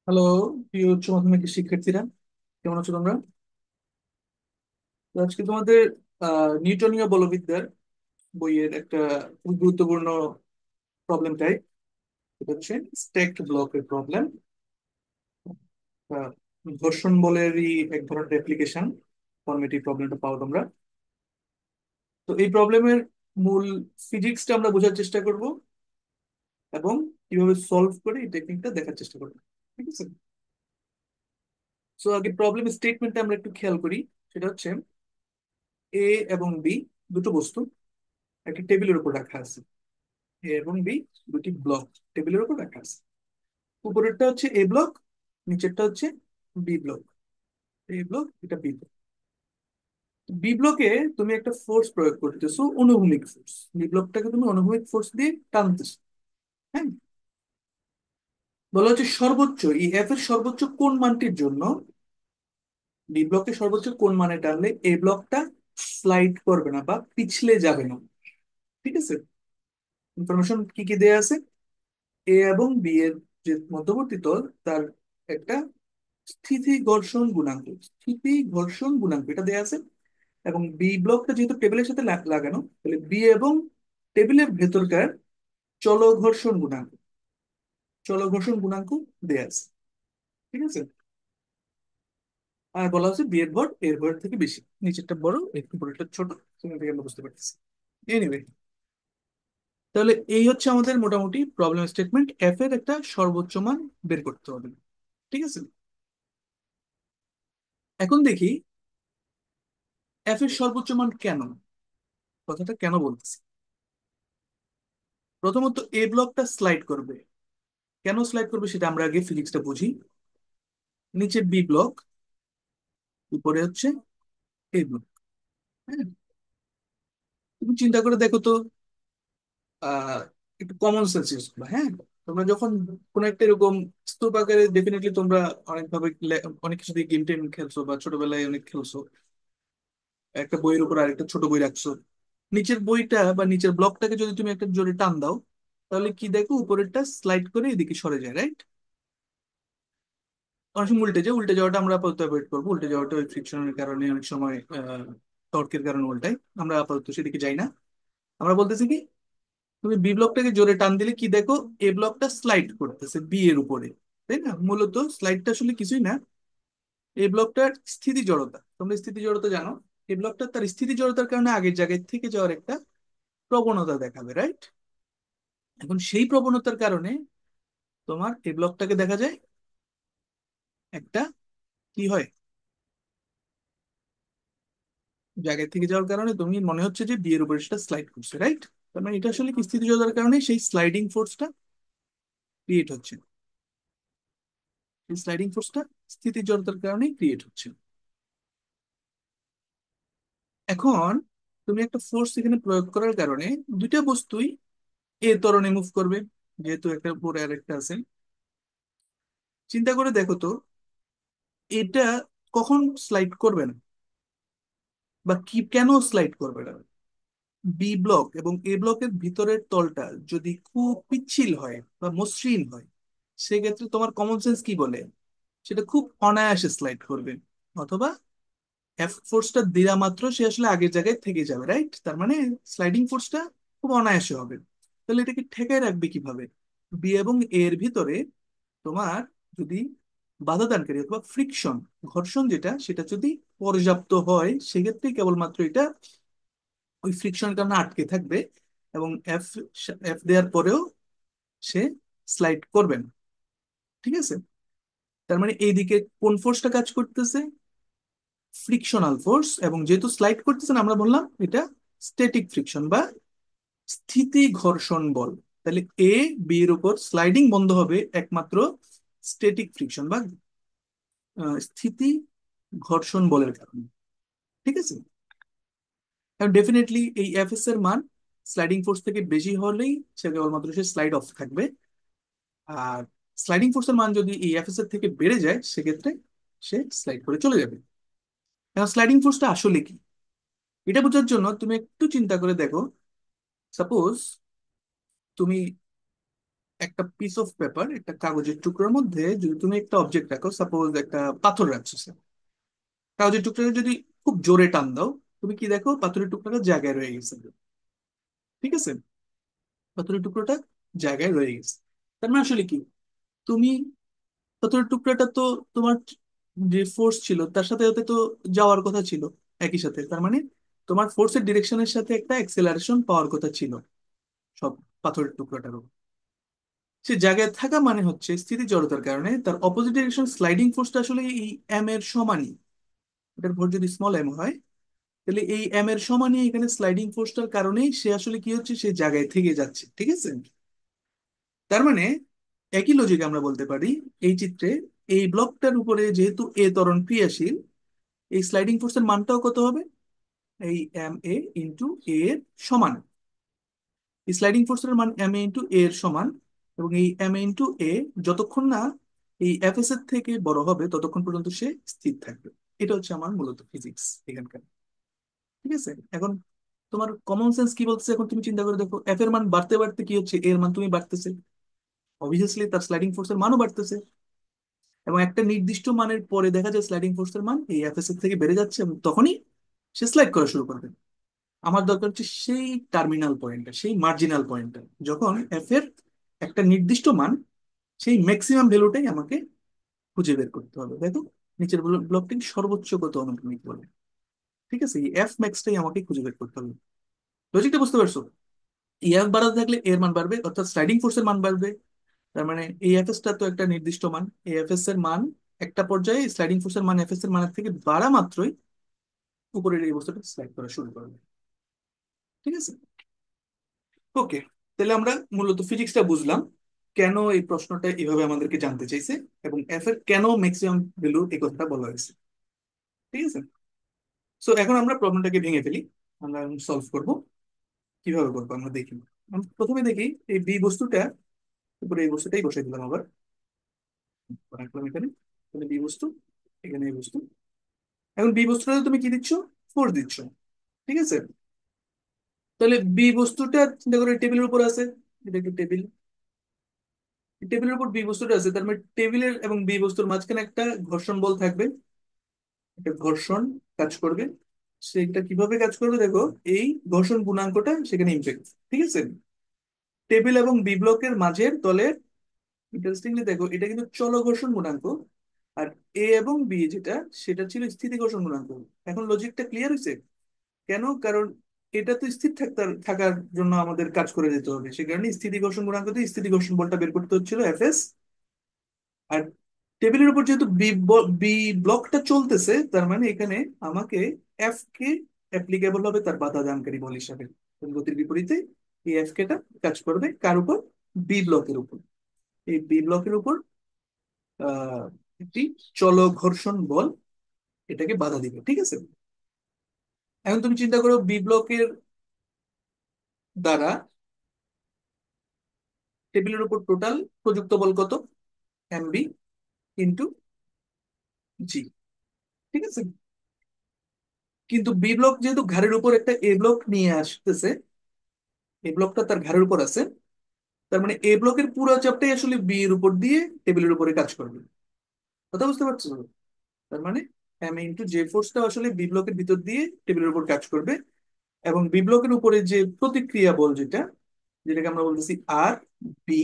Hello, প্রিয় উচ্চ মাধ্যমিকের শিক্ষার্থীরা, কেমন আছো তোমরা? তো আজকে তোমাদের নিউটনীয় বলবিদ্যার বইয়ের একটা খুব গুরুত্বপূর্ণ প্রবলেম টাইপ। এটা হচ্ছে স্ট্যাকড ব্লকের প্রবলেম। ঘর্ষণ বলেরই এক ধরনের অ্যাপ্লিকেশন ফর্মেট এই প্রবলেমটা পাও তোমরা। তো এই প্রবলেমের মূল ফিজিক্সটা আমরা বোঝার চেষ্টা করব এবং কিভাবে সলভ করে এই টেকনিকটা দেখার চেষ্টা করবো। ঠিক আছে? সো আগে প্রবলেম স্টেটমেন্টটা আমরা একটু খেয়াল করি। সেটা হচ্ছে এ এবং বি দুটো বস্তু একটা টেবিলের উপর রাখা আছে। এ এবং বি দুটি ব্লক টেবিলের উপর রাখা আছে। উপরেরটা হচ্ছে এ ব্লক, নিচেরটা হচ্ছে বি ব্লক। এ ব্লক, এটা বি ব্লক। বি ব্লকে তুমি একটা ফোর্স প্রয়োগ করতেছো, অনুভূমিক ফোর্স। বি ব্লকটাকে তুমি অনুভূমিক ফোর্স দিয়ে টানতেছো। হ্যাঁ, বলা হচ্ছে সর্বোচ্চ এই এফ এর সর্বোচ্চ কোন মানটির জন্য বি ব্লকের সর্বোচ্চ কোন মানে টানলে এ ব্লকটা স্লাইড করবে না বা পিছলে যাবে না। ঠিক আছে? ইনফরমেশন কি কি দেয়া আছে? এ এবং বি এর যে মধ্যবর্তী তল তার একটা স্থিতি ঘর্ষণ গুণাঙ্ক, স্থিতি ঘর্ষণ গুণাঙ্ক এটা দেয়া আছে। এবং বি ব্লকটা যেহেতু টেবিলের সাথে লাগানো, তাহলে বি এবং টেবিলের ভেতরকার চল ঘর্ষণ গুণাঙ্ক, চল ঘর্ষণ গুণাঙ্ক দেয়া আছে। ঠিক আছে? আর বলা হচ্ছে বি এর ভর এর ভরের থেকে বেশি, নিচেরটা বড় এর উপরেরটা ছোট। তুমি থেকে আমরা বুঝতে পারতেছি। এনিওয়ে, তাহলে এই হচ্ছে আমাদের মোটামুটি প্রবলেম স্টেটমেন্ট। এফ এর একটা সর্বোচ্চ মান বের করতে হবে। ঠিক আছে? এখন দেখি এফ এর সর্বোচ্চ মান কেন, কথাটা কেন বলতেছি। প্রথমত এ ব্লকটা স্লাইড করবে। কেন স্লাইড করবে সেটা আমরা আগে ফিজিক্সটা বুঝি। নিচে বি ব্লক, উপরে হচ্ছে এ ব্লক। হ্যাঁ, তুমি চিন্তা করে দেখো তো, আহ একটু কমন সেন্স ইউজ করো। হ্যাঁ, তোমরা যখন কোন একটা এরকম স্তূপ আকারে, ডেফিনেটলি তোমরা অনেকভাবে অনেক কিছু দিয়ে গেম টেম খেলছো বা ছোটবেলায় অনেক খেলছো। একটা বইয়ের উপর আরেকটা ছোট বই রাখছো, নিচের বইটা বা নিচের ব্লকটাকে যদি তুমি একটা জোরে টান দাও, তাহলে কি দেখো উপরেরটা স্লাইড করে এদিকে সরে যায়, রাইট? অনেক সময় উল্টে যায়, উল্টে যাওয়াটা আমরা আপাতত অ্যাভয়েড করবো। উল্টে যাওয়াটা ওই ফ্রিকশনের কারণে অনেক সময় টর্কের কারণে উল্টাই। আমরা আপাতত সেদিকে যাই না। আমরা বলতেছি কি, তুমি বি ব্লকটাকে জোরে টান দিলে কি দেখো, এ ব্লকটা স্লাইড করতেছে বি এর উপরে। তাই না? মূলত স্লাইডটা আসলে কিছুই না, এই ব্লকটার স্থিতি জড়তা, তোমরা স্থিতি জড়তা জানো। এই ব্লকটা তার স্থিতি জড়তার কারণে আগের জায়গায় থেকে যাওয়ার একটা প্রবণতা দেখাবে, রাইট? এখন সেই প্রবণতার কারণে তোমার এই ব্লকটাকে দেখা যায় একটা কি হয়, জায়গায় থেকে যাওয়ার কারণে তুমি মনে হচ্ছে যে বিয়ের উপরে সেটা স্লাইড করছে, রাইট? তার মানে এটা আসলে কি স্থিতিজতার কারণে সেই স্লাইডিং ফোর্সটা ক্রিয়েট হচ্ছে। এই স্লাইডিং ফোর্সটা স্থিতিজড়তার কারণেই ক্রিয়েট হচ্ছে। এখন তুমি একটা ফোর্স এখানে প্রয়োগ করার কারণে দুইটা বস্তুই এ ত্বরণে মুভ করবে, যেহেতু একটা উপরে আর একটা আছে। চিন্তা করে দেখো তো, এটা কখন স্লাইড করবে না, বা কি কেন স্লাইড করবে না? বি ব্লক এবং এ ব্লকের ভিতরের তলটা যদি খুব পিচ্ছিল হয় বা মসৃণ হয়, সেক্ষেত্রে তোমার কমন সেন্স কি বলে সেটা খুব অনায়াসে স্লাইড করবে। অথবা এফ ফোর্সটা দিলা মাত্র সে আসলে আগের জায়গায় থেকে যাবে, রাইট? তার মানে স্লাইডিং ফোর্সটা খুব অনায়াসে হবে। তাহলে এটাকে ঠেকায় রাখবে কিভাবে? বি এবং এ এর ভিতরে তোমার যদি বাধা দানকারী অথবা ফ্রিকশন, ঘর্ষণ যেটা, সেটা যদি পর্যাপ্ত হয়, সেক্ষেত্রে কেবলমাত্র এটা ওই ফ্রিকশনের কারণে আটকে থাকবে এবং এফ এফ দেওয়ার পরেও সে স্লাইড করবে না। ঠিক আছে? তার মানে এইদিকে কোন ফোর্সটা কাজ করতেছে? Frictional force. এবং যেহেতু স্লাইড করতেছে না, আমরা বললাম এটা স্ট্যাটিক ফ্রিকশন বা স্থিতি ঘর্ষণ বল। তাহলে এ বি এর উপর স্লাইডিং বন্ধ হবে একমাত্র স্ট্যাটিক ফ্রিকশন বা স্থিতি ঘর্ষণ বলের কারণে। ঠিক আছে? কারণ ডেফিনেটলি এই এফএস এর মান স্লাইডিং ফোর্স থেকে বেশি হলেই সে কেবলমাত্র সে স্লাইড অফ থাকবে। আর স্লাইডিং ফোর্সের মান যদি এই এফএস এর থেকে বেড়ে যায়, সেক্ষেত্রে সে স্লাইড করে চলে যাবে। এখন স্লাইডিং ফোর্সটা আসলে কি, এটা বোঝার জন্য তুমি একটু চিন্তা করে দেখো। সাপোজ তুমি একটা পিস অফ পেপার, একটা কাগজের টুকরোর মধ্যে যদি তুমি একটা অবজেক্ট রাখো, সাপোজ একটা পাথর রাখছো, কাগজের টুকরাটা যদি খুব জোরে টান দাও, তুমি কি দেখো? পাথরের টুকরাটা জায়গায় রয়ে গেছে। ঠিক আছে? পাথরের টুকরোটা জায়গায় রয়ে গেছে। তার মানে আসলে কি, তুমি পাথরের টুকরাটা তো তোমার যে ফোর্স ছিল তার সাথে সাথে তো যাওয়ার কথা ছিল একই সাথে। তার মানে তোমার ফোর্সের ডিরেকশনের সাথে একটা অ্যাক্সেলারেশন পাওয়ার কথা ছিল সব পাথরের টুকরাটারও। সে জায়গায় থাকা মানে হচ্ছে স্থিতি জড়তার কারণে তার অপোজিট ডিরেকশন স্লাইডিং ফোর্সটা আসলে এই এম এর সমানই। এটার ভর যদি স্মল এম হয়, তাহলে এই এম এর সমানই এখানে স্লাইডিং ফোর্সটার কারণেই সে আসলে কি হচ্ছে, সে জায়গায় থেকে যাচ্ছে। ঠিক আছে? তার মানে একই লজিক আমরা বলতে পারি এই চিত্রে এই ব্লকটার উপরে যেহেতু এ ত্বরণ ক্রিয়াশীল, এই স্লাইডিং ফোর্সের মানটাও কত হবে? এই এম এ ইন্টু এ এর সমান। এই স্লাইডিং ফোর্সের মান এম এ ইন্টু এ এর সমান, এবং এই এম এ ইন্টু এ যতক্ষণ না এই এফ এস এর থেকে বড় হবে ততক্ষণ পর্যন্ত সে স্থির থাকবে। এটা হচ্ছে আমার মূলত ফিজিক্স এখানকার। ঠিক আছে? এখন তোমার কমন সেন্স কি বলছে, এখন তুমি চিন্তা করে দেখো, এফ এর মান বাড়তে বাড়তে কি হচ্ছে, এর মান তুমি বাড়তেছে, অবভিয়াসলি তার স্লাইডিং ফোর্সের মানও বাড়তেছে। এবং একটা নির্দিষ্ট মানের পরে দেখা যায় স্লাইডিং ফোর্সের মান এই এফএস এর থেকে বেড়ে যাচ্ছে, এবং তখনই সে স্লাইড করা শুরু করবে। আমার দরকার হচ্ছে সেই টার্মিনাল পয়েন্টটা, সেই মার্জিনাল পয়েন্টটা, যখন এফ এর একটা নির্দিষ্ট মান, সেই ম্যাক্সিমাম ভ্যালুটাই আমাকে খুঁজে বের করতে হবে। দেখো নিচের ব্লকটি সর্বোচ্চ কত অনুভূমিক বলে। ঠিক আছে? এই এফ ম্যাক্সটাই আমাকে খুঁজে বের করতে হবে। লজিকটা বুঝতে পারছো? এই এফ বাড়াতে থাকলে এর মান বাড়বে, অর্থাৎ স্লাইডিং ফোর্সের মান বাড়বে। তার মানে এই এফএস টা তো একটা নির্দিষ্ট মান, এই এফএস এর মান একটা পর্যায়ে স্লাইডিং ফোর্সের মান এফএস এর মানের থেকে বাড়া মাত্রই উপরের এই বস্তুটা স্লাইড করা শুরু করবে। ঠিক আছে? ওকে, তাহলে আমরা মূলত ফিজিক্সটা বুঝলাম, কেন এই প্রশ্নটা এইভাবে আমাদেরকে জানতে চাইছে, এবং এফ এর কেন ম্যাক্সিমাম ভ্যালু এই কথাটা বলা হয়েছে। ঠিক আছে? সো এখন আমরা প্রবলেমটাকে ভেঙে ফেলি, আমরা সলভ করব। কিভাবে করবো আমরা দেখি। আমরা প্রথমে দেখি এই বি বস্তুটা উপরে এই বস্তুটাই বসাই দিলাম আবার, রাখলাম এখানে। তাহলে বি বস্তু, এখানে এই বস্তু। এখন বি বস্তুটা তুমি কি দিচ্ছ? ফোর্স দিচ্ছ। ঠিক আছে? তাহলে বি বস্তুটা চিন্তা করে টেবিলের উপর আছে, এটা একটু টেবিল, টেবিলের উপর বি বস্তুটা আছে, তার মানে টেবিলের এবং বি বস্তুর মাঝখানে একটা ঘর্ষণ বল থাকবে, একটা ঘর্ষণ কাজ করবে। সেটা কিভাবে কাজ করবে দেখো, এই ঘর্ষণ গুণাঙ্কটা সেখানে ইমপ্যাক্ট। ঠিক আছে? টেবিল এবং বি ব্লকের মাঝের তলের, ইন্টারেস্টিংলি দেখো এটা কিন্তু চল ঘর্ষণ গুণাঙ্ক, আর এ এবং বি যেটা, সেটা ছিল স্থিতি ঘর্ষণ গুণাঙ্ক। এখন লজিকটা ক্লিয়ার হয়েছে? কেন? কারণ এটা তো স্থির থাকার জন্য আমাদের কাজ করে যেতে হবে, সে কারণে স্থিতি ঘর্ষণ গুণাঙ্ক দিয়ে স্থিতি ঘর্ষণ বলটা বের করতে হচ্ছিল এফএস। আর টেবিলের উপর যেহেতু বি ব্লকটা চলতেছে, তার মানে এখানে আমাকে এফ কে অ্যাপ্লিকেবল হবে তার বাধা দানকারী বল হিসাবে। গতির বিপরীতে এই এফ কেটা কাজ করবে কার উপর? বি ব্লকের উপর। এই বি ব্লকের উপর আহ একটি চল ঘর্ষণ বল এটাকে বাধা দিবে। ঠিক আছে? এখন তুমি চিন্তা করো বি ব্লকের দ্বারা টেবিলের উপর টোটাল প্রযুক্ত বল কত? এমবি ইন্টু জি। ঠিক আছে? কিন্তু বি ব্লক যেহেতু ঘাড়ের উপর একটা এ ব্লক নিয়ে আসতেছে, এ ব্লকটা তার ঘাড়ের উপর আছে, তার মানে এ ব্লকের পুরো চাপটাই আসলে বি এর উপর দিয়ে টেবিলের উপরে কাজ করবে। কথা বুঝতে পারছো? তার মানে এম ইন্টু জে ফোর্সটা আসলে বি ব্লকের ভিতর দিয়ে টেবিলের উপর কাজ করবে, এবং বি ব্লকের উপরে যে প্রতিক্রিয়া বল যেটা, যেটাকে আমরা বলতেছি আর বি।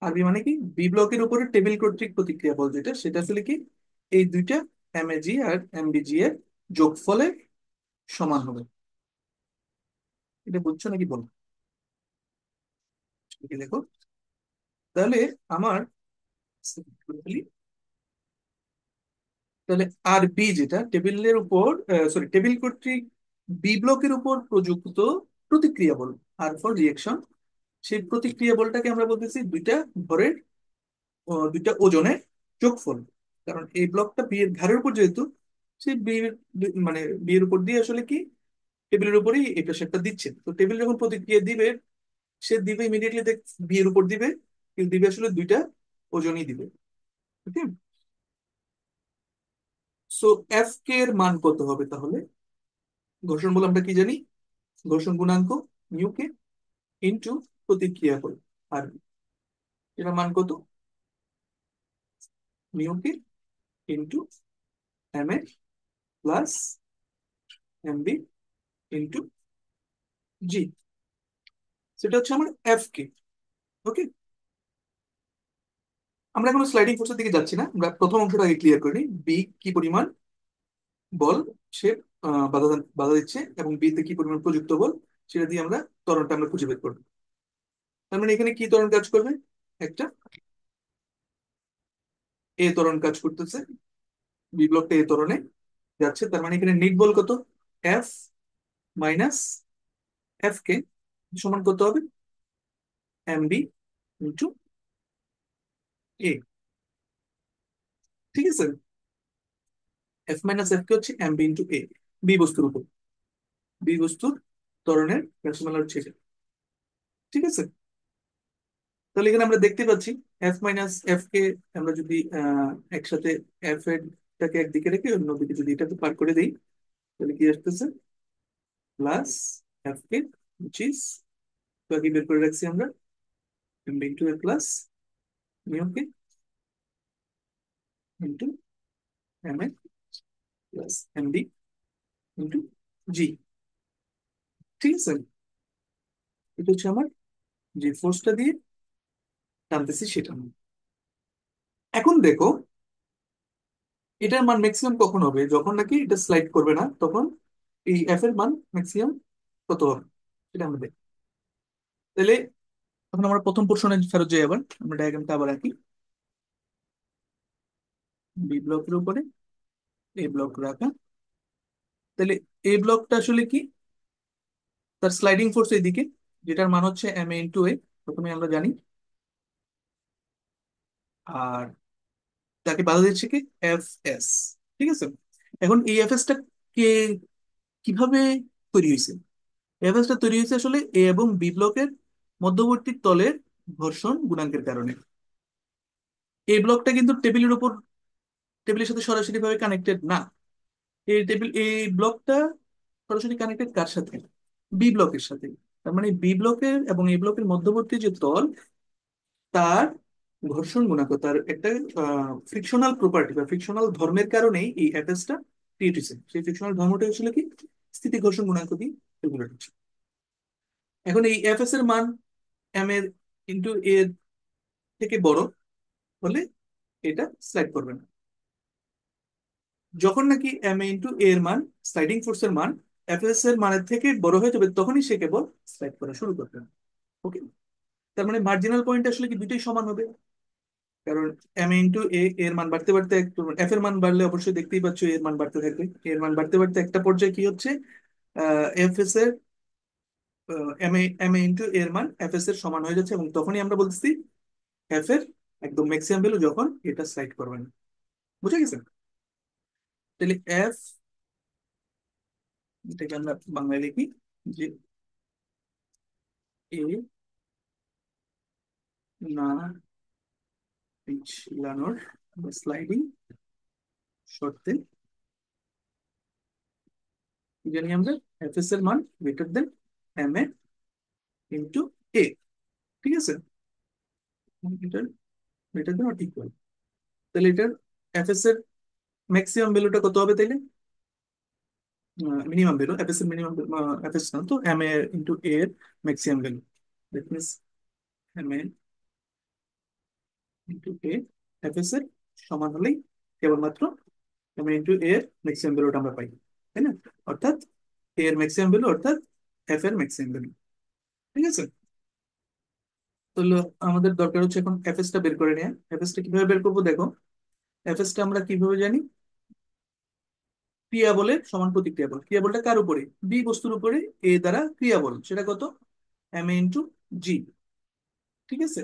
আর বি মানে কি? বি ব্লকের উপরে টেবিল কর্তৃক প্রতিক্রিয়া বল যেটা, সেটা আসলে কি, এই দুইটা M A G R M B জি এর যোগফলের সমান হবে। এটা বুঝছো নাকি বলো? এটাকে দেখো, তাহলে আমার তাহলে আর বি যেটা টেবিলের উপর, সরি টেবিল কর্তৃক বি ব্লকের উপর প্রযুক্ত প্রতিক্রিয়া বল, আর ফর রিয়েকশন, সেই প্রতিক্রিয়া বলটাকে আমরা বলতেছি দুইটা ভরের, দুইটা ওজনের যোগফল। কারণ এই ব্লকটা বি এর ঘাড়ের উপর যেহেতু, সেই বি মানে বি এর উপর দিয়ে আসলে কি টেবিলের উপরেই এই প্রেশারটা দিচ্ছে, তো টেবিল যখন প্রতিক্রিয়া দিবে, সে দিবে ইমিডিয়েটলি দেখ বি এর উপর দিবে, কিন্তু দিবে আসলে দুইটা ওজনই দিবে। ওকে? সো এফ কে এর মান কত হবে তাহলে? ঘর্ষণ বল আমরা কি জানি? ঘর্ষণ গুণাঙ্ক মিউ কে ইন্টু প্রতিক্রিয়া বল আর বি। এটার মান কত? Mu K into M A plus M B into জি। সেটা হচ্ছে আমার এফ কে। ওকে, আমরা এখন স্লাইডিং ফোর্সের দিকে যাচ্ছি না, আমরা প্রথম অংশটা আগে ক্লিয়ার করি। বি কি পরিমাণ বল সে বাধা দিচ্ছে, এবং বি তে কি পরিমাণ প্রযুক্ত বল, সেটা দিয়ে আমরা ত্বরণটা আমরা খুঁজে বের করবো। তার মানে এখানে কি ত্বরণ কাজ করবে? একটা এ ত্বরণ কাজ করতেছে, বি ব্লকটা এ ত্বরণে যাচ্ছে, তার মানে এখানে নিট বল কত? এফ মাইনাস এফ কে সমান কত হবে? এম বি ইন্টু এ। ঠিক আছে, এফ মাইনাস এফ কে হচ্ছে এম বি ইন্টু এ। বি বস্তুর উপর, বি বস্তুর ত্বরণের রাশিমালা হচ্ছে এটা। ঠিক আছে, তাহলে এখানে আমরা দেখতে পাচ্ছি এফ মাইনাস এফ কে আমরা যদি একসাথে এফ এরটাকে একদিকে রেখে অন্যদিকে যদি এটাকে পার করে দিই, তাহলে কি আসতেছে? Plus F K which is, তো আগে বের করে রাখছি আমরা, M into A plus mu K into M A plus M D into জি। ঠিক আছে, এটা হচ্ছে আমার যে ফোর্সটা দিয়ে টানতেছি সেটা। এখন দেখো, এটার মান ম্যাক্সিমাম কখন হবে? যখন নাকি এটা স্লাইড করবে না, তখন এই এফ এর মান ম্যাক্সিমাম কত হবে সেটা আমরা দেখি। তাহলে এখন আমরা প্রথম পোর্শনে ফেরত যাই, আবার আমরা ডায়াগ্রামটা আবার আঁকি। বি ব্লকের উপরে এ ব্লক রাখা, তাহলে এ ব্লকটা আসলে কি? তার স্লাইডিং ফোর্স এইদিকে, যেটার মান হচ্ছে এম এ ইন্টু এ, প্রথমে আমরা জানি। আর তাকে বাধা দিচ্ছে কি? F S. ঠিক আছে, এখন এই এফ এস টা কে কিভাবে তৈরি হয়েছে? এফ এস টা তৈরি হয়েছে আসলে এ এবং বি ব্লকের মধ্যবর্তী তলের ঘর্ষণ গুণাঙ্কের কারণে। এই ব্লকটা কিন্তু টেবিলের উপর, টেবিলের সাথে সরাসরি ভাবে কানেক্টেড না। এই ব্লকটা সরাসরি কানেক্টেড কার সাথে? বি ব্লকের সাথে। তার মানে বি ব্লকের এবং এই ব্লকের মধ্যবর্তী যে তল, তার ঘর্ষণ গুণাঙ্ক, তার একটা ফ্রিকশনাল প্রপার্টি বা ফ্রিকশনাল ধর্মের কারণেই এই অ্যাটাচটা ক্রিয়েট হয়েছে। সেই ফ্রিকশনাল ধর্মটা হচ্ছিল কি? স্থিতি ঘর্ষণ গুণাঙ্ক দিয়ে রেগুলেট হচ্ছে। এখন এই এফ এস এর মান এম এর ইন্টু এর থেকে বড় হলে এটা স্লাইড করবে না। যখন নাকি এম এ ইন্টু এর মান, স্লাইডিং ফোর্স এর মান এফ এস এর মানের থেকে বড় হয়ে যাবে, তখনই সে কেবল স্লাইড করা শুরু করবে। ওকে, তার মানে মার্জিনাল পয়েন্ট আসলে কি দুইটাই সমান হবে? কারণ এম ইন্টু এ এর মান বাড়তে বাড়তে একটু, এফ এর মান বাড়লে অবশ্যই দেখতেই পাচ্ছ এর মান বাড়তে থাকবে। এর মান বাড়তে বাড়তে একটা পর্যায়ে কি হচ্ছে? এফ এস এর এম এ ইন্টু এর মান এফ এস এর সমান হয়ে যাচ্ছে, এবং তখনই আমরা বলতেছি এফ এর একদম ম্যাক্সিমাম ভ্যালু যখন এটা স্লাইড করবে না। বুঝে গেছে? তাহলে এফ, এটাকে আমরা বাংলায় লিখি যে এ না পিছলানোর স্লাইডিং শর্তে কি জানি আমরা? এফ এস এর মান greater than M A into এ। ঠিক আছে, এটা গ্রেটার দেন অর ইকুয়াল। তাহলে এটার এফ এস এর ম্যাক্সিমাম ভ্যালুটা কত হবে তাইলে? মিনিমাম ভ্যালু, এফ এস এর মিনিমাম, এফ এস না তো এম এ ইন্টু এ এর maximum value. That means M A into A F S এর সমান হলেই কেবলমাত্র এম এ ইন্টু এ এর ম্যাক্সিমাম ভ্যালুটা আমরা পাই, তাই না? অর্থাৎ এ এর ম্যাক্সিমাম ভ্যালু অর্থাৎ এফ এর ম্যাক্সিমাম ভ্যালু। ঠিক আছে, তাহলে আমাদের দরকার হচ্ছে এখন এফ এস টা বের করে নেওয়া। এফ এস টা কিভাবে বের করবো দেখো। এফ এস টা আমরা কিভাবে জানি? ক্রিয়া বলের সমান প্রতিক্রিয়া বল। ক্রিয়া বলটা কার উপরে? বি বস্তুর উপরে এ দ্বারা ক্রিয়া বল, সেটা কত? এম ইন্টু জি। ঠিক আছে,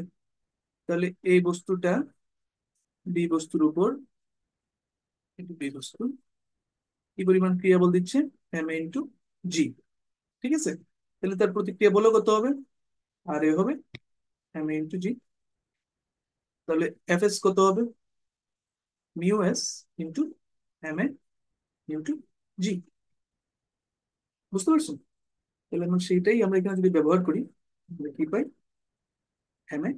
তাহলে এই বস্তুটা বি বস্তুর উপর, কিন্তু বি বস্তু কি পরিমাণ ক্রিয়া বল দিচ্ছে? এম ইন্টু জি। ঠিক আছে, তাহলে তার প্রতিক্রিয়া বলও কত হবে? আর এ হবে এম ইন্টু জি। তাহলে এফ এস কত হবে? Mu S into M A into জি। বুঝতে পারছো? তাহলে আমরা সেইটাই আমরা এখানে যদি ব্যবহার করি, আমরা কি পাই? এম এ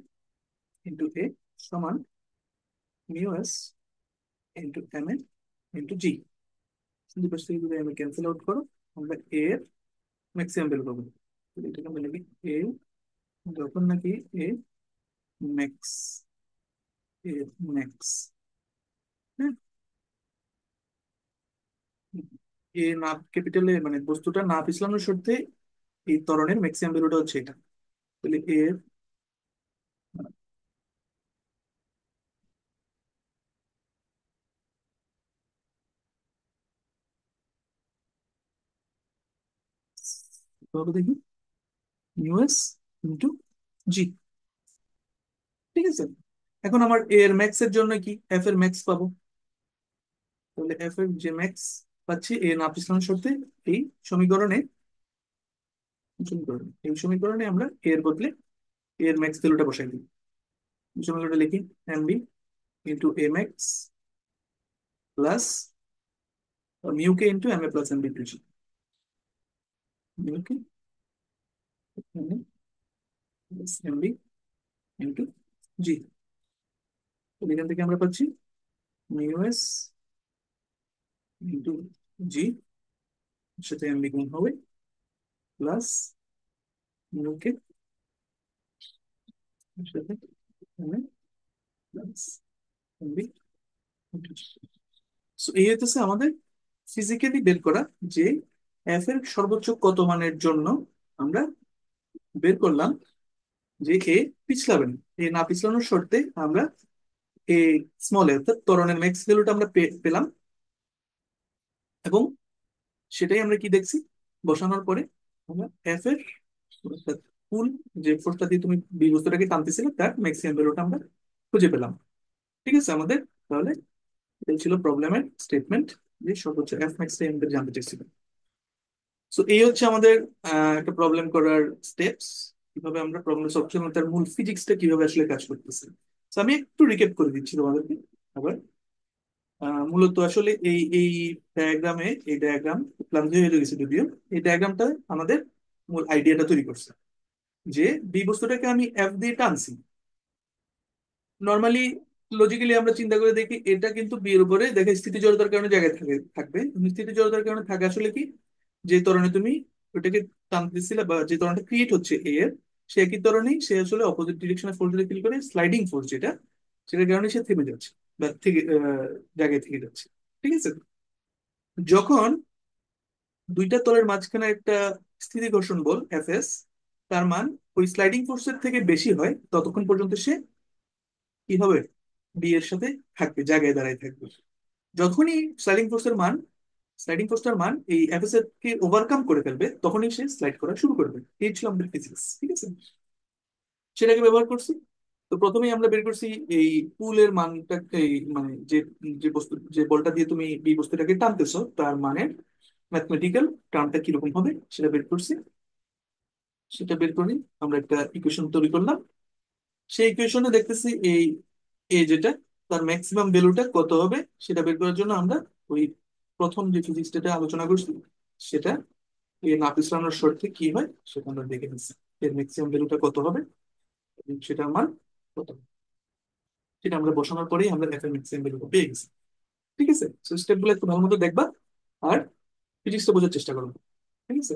ইন্টু এ সমান mu S into M A into জি। দুই পাশ থেকে যদি এম এ ক্যান্সেল আউট করো, আমরা এ এর ম্যাক্সিমাম বের পাবো। তাহলে এটাকে আমরা লিখি এ, যখন নাকি এ ম্যাক্স, এ ম্যাক্স, হ্যাঁ, এ না ক্যাপিটালে মানে বস্তুটা না পিছলানোর শর্তে এই ত্বরণের ম্যাক্সিমাম ভ্যালুটা হচ্ছে এটা। তাহলে এর কত দেখি, ইউএস ইন্টু জি। ঠিক আছে, এখন আমার এর ম্যাক্স এর জন্য কি এফ এর ম্যাক্স পাবো। তাহলে এফ এর যে ম্যাক্স পাচ্ছি এ না পিছলানোর শর্তে এই সমীকরণে, এই সমীকরণে আমরা এর বদলে এর ম্যাক্স ভ্যালুটা বসাই দিই। সমীকরণটা লিখি M B into A max plus mu K into M A plus M B two G. Mu k plus M B into জি। এখান থেকে আমরা পাচ্ছি মিউ এস ইন্টু জি, সাথে এম বি গুণ হবে প্লাস মিউ কে সাথে M A plus M B into G. So এই হইতেছে আমাদের ফিজিক্যালি বের করা যে এফ এর সর্বোচ্চ কত মানের জন্য আমরা বের করলাম যে এ পিছলাবে না। এ না পিছলানোর শর্তে আমরা এ স্মল এ অর্থাৎ ত্বরণের ম্যাক্স ভ্যালুটা আমরা পেলাম, এবং সেটাই আমরা কি দেখছি বসানোর পরে আমরা এফ এর অর্থাৎ পুল, যে ফোর্সটা দিয়ে তুমি বি বস্তুটাকে টানতেছিলে তার ম্যাক্সিমাম ভ্যালুটা আমরা খুঁজে পেলাম। ঠিক আছে, আমাদের তাহলে এটাই ছিল প্রবলেমের স্টেটমেন্ট, যে সর্বোচ্চ এফ ম্যাক্স আমাদের জানতে চেয়েছিল। সো এই হচ্ছে আমাদের একটা প্রবলেম করার স্টেপস, কিভাবে আমরা প্রবলেম সলভ করছি এবং তার মূল ফিজিক্সটা কিভাবে আসলে কাজ করতেছে। তো আমি একটু রিক্যাপ করে দিচ্ছি তোমাদেরকে আবার। মূলত আসলে এই এই ডায়াগ্রামে, এই ডায়াগ্রাম ক্লান্তি হয়ে গেছে যদিও, এই ডায়াগ্রামটা আমাদের মূল আইডিয়াটা তৈরি করছে যে বি বস্তুটাকে আমি এফ দিয়ে টানছি। নর্মালি লজিক্যালি আমরা চিন্তা করে দেখি এটা কিন্তু বি এর উপরে দেখে স্থিতি জড়তার কারণে জায়গায় থাকবে। স্থিতি জড়তার কারণে থাকে আসলে কি, যে ত্বরণে তুমি ওটাকে টানতেছিলে বা যে ত্বরণটা ক্রিয়েট হচ্ছে এ এর, সে একই ত্বরণেই সে আসলে অপোজিট ডিরেকশনে ফোর্স যদি ফিল করে স্লাইডিং ফোর্স যেটা, সেটার কারণে সে থেমে যাচ্ছে বা থেকে জায়গায় থেকে যাচ্ছে। ঠিক আছে, যখন দুইটা তলের মাঝখানে একটা স্থিতি ঘর্ষণ বল এফ এস, তার মান ওই স্লাইডিং ফোর্সের থেকে বেশি হয় ততক্ষণ পর্যন্ত সে কি হবে, বি এর সাথে থাকবে, জায়গায় দাঁড়ায় থাকবে। যখনই স্লাইডিং ফোর্সটার মান এই এফএস কে ওভারকাম করে ফেলবে, তখনই সে স্লাইড করা শুরু করবে। এই ছিল আমাদের ফিজিক্স। ঠিক আছে, সেটাকে ব্যবহার করছি। তো প্রথমেই আমরা বের করছি এই পুলের মানটা, এই মানে যে যে বস্তু, যে বলটা দিয়ে তুমি এই বস্তুটাকে টানতেছো তার মানের ম্যাথমেটিক্যাল টার্মটা কিরকম হবে সেটা বের করছি। সেটা বের করে আমরা একটা ইকুয়েশন তৈরি করলাম। সেই ইকুয়েশনে দেখতেছি এই এ যেটা, তার ম্যাক্সিমাম ভ্যালুটা কত হবে সেটা বের করার জন্য আমরা ওই প্রথম যে ফিজিক্সটা আলোচনা করছি সেটা, এই না পিছলানোর শর্তে কি হয় সেটা আমরা দেখে নিচ্ছি। এর ম্যাক্সিমাম ভ্যালুটা কত হবে এবং সেটা আমার কত, সেটা আমরা বসানোর পরেই আমরা এফ এর ম্যাক্সিমাম ভ্যালুটা পেয়ে গেছি। ঠিক আছে, তো স্টেপ গুলো একটু ভালো মতো দেখবা আর ফিজিক্সটা বোঝার চেষ্টা করবো। ঠিক আছে।